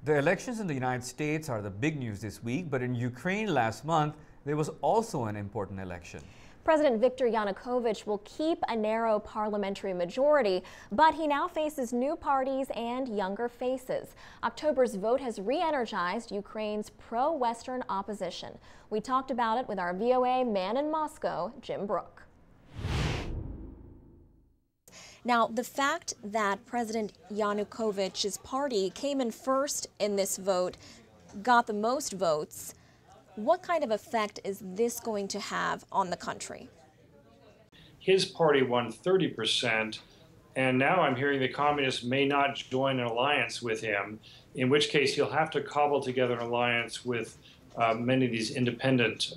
The elections in the United States are the big news this week, but in Ukraine last month, there was also an important election. President Viktor Yanukovych will keep a narrow parliamentary majority, but he now faces new parties and younger faces. October's vote has re-energized Ukraine's pro-Western opposition. We talked about it with our VOA man in Moscow, Jim Brooke. Now, the fact that President Yanukovych's party came in first in this vote, got the most votes, what kind of effect is this going to have on the country? His party won 30%, and now I'm hearing the communists may not join an alliance with him, in which case he'll have to cobble together an alliance with many of these independent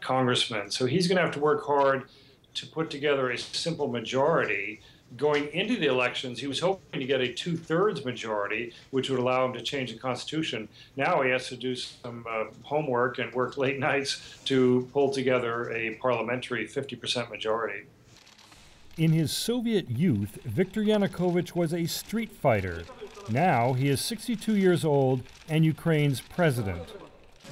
congressmen. So he's going to have to work hard to put together a simple majority. Going into the elections, he was hoping to get a 2/3 majority, which would allow him to change the Constitution. Now he has to do some homework and work late nights to pull together a parliamentary 50% majority. In his Soviet youth, Viktor Yanukovych was a street fighter. Now he is 62 years old and Ukraine's president.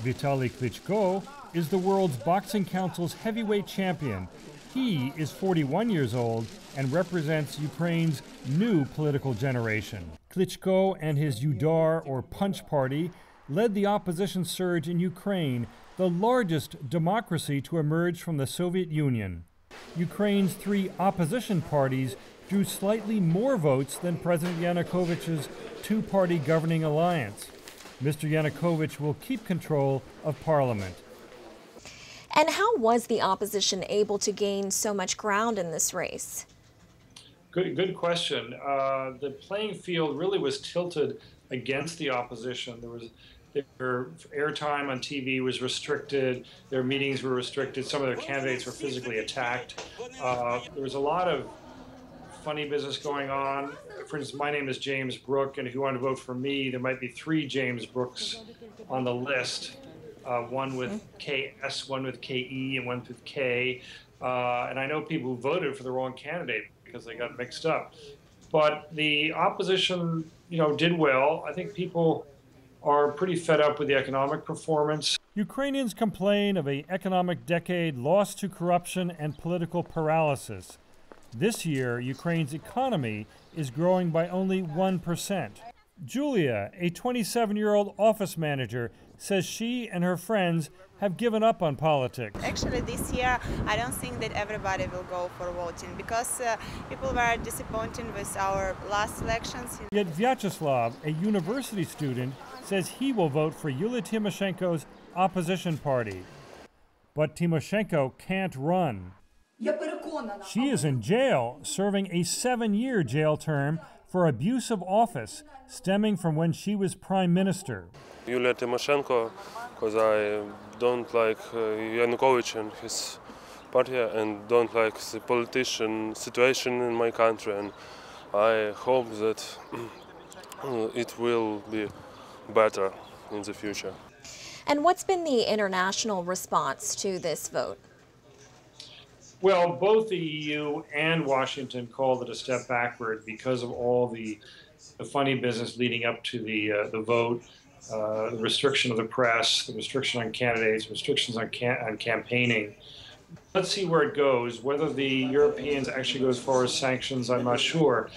Vitali Klitschko is the World's Boxing Council's heavyweight champion. He is 41 years old and represents Ukraine's new political generation. Klitschko and his Udar or Punch party led the opposition surge in Ukraine, the largest democracy to emerge from the Soviet Union. Ukraine's three opposition parties drew slightly more votes than President Yanukovych's two-party governing alliance. Mr. Yanukovych will keep control of parliament. And how was the opposition able to gain so much ground in this race? Good question. The playing field really was tilted against the opposition. Their airtime on TV was restricted, their meetings were restricted, some of their candidates were physically attacked. There was a lot of funny business going on. For instance, my name is James Brooke, and if you want to vote for me, there might be 3 James Brookes on the list. One with KS, one with KE, and one with K. And I know people who voted for the wrong candidate because they got mixed up. But the opposition, did well. I think people are pretty fed up with the economic performance. Ukrainians complain of an economic decade lost to corruption and political paralysis. This year, Ukraine's economy is growing by only 1%. Julia, a 27-year-old office manager, says she and her friends have given up on politics. Actually, this year, I don't think that everybody will go for voting because people were disappointed with our last elections. Yet Vyacheslav, a university student, says he will vote for Yulia Tymoshenko's opposition party. But Tymoshenko can't run. She is in jail, serving a 7-year jail term for abuse of office stemming from when she was prime minister. Yulia Tymoshenko, because I don't like Yanukovych and his party and don't like the politician situation in my country, and I hope that it will be better in the future. And what's been the international response to this vote? Well, both the EU and Washington called it a step backward because of all the funny business leading up to the vote, the restriction of the press, the restriction on candidates, restrictions on campaigning. Let's see where it goes. Whether the Europeans actually go as far as sanctions, I'm not sure.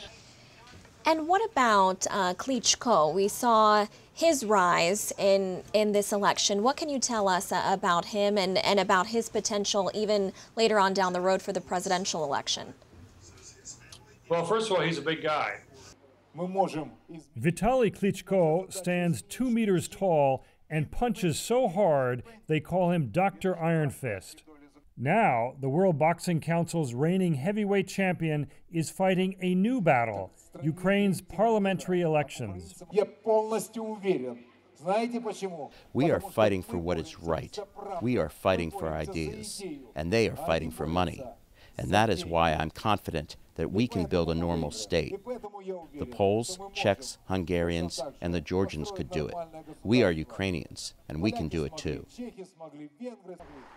And what about Klitschko? We saw his rise in this election. What can you tell us about him and about his potential even later on down the road for the presidential election? Well, first of all, he's a big guy. Vitali Klitschko stands 2 meters tall and punches so hard they call him Dr. Iron Fist. Now, the World Boxing Council's reigning heavyweight champion is fighting a new battle, Ukraine's parliamentary elections. We are fighting for what is right. We are fighting for ideas, and they are fighting for money. And that is why I'm confident that we can build a normal state. The Poles, Czechs, Hungarians, and the Georgians could do it. We are Ukrainians, and we can do it too.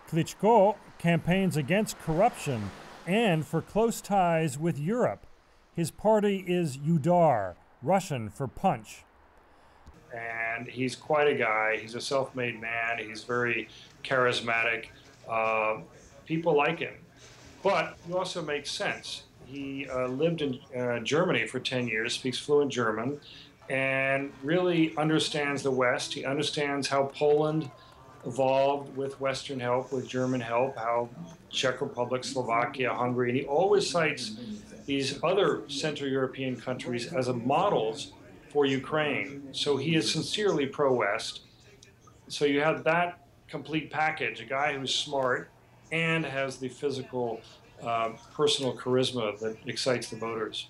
Klitschko campaigns against corruption and for close ties with Europe. His party is Udar, Russian for punch. And and he's quite a guy. He's a self-made man. He's very charismatic. People like him. But he also makes sense. He lived in Germany for 10 years, speaks fluent German, and really understands the West. He understands how Poland evolved with Western help, with German help, how Czech Republic, Slovakia, Hungary, and he always cites these other Central European countries as models for Ukraine. So he is sincerely pro-West. So you have that complete package, a guy who's smart and has the physical, personal charisma that excites the voters.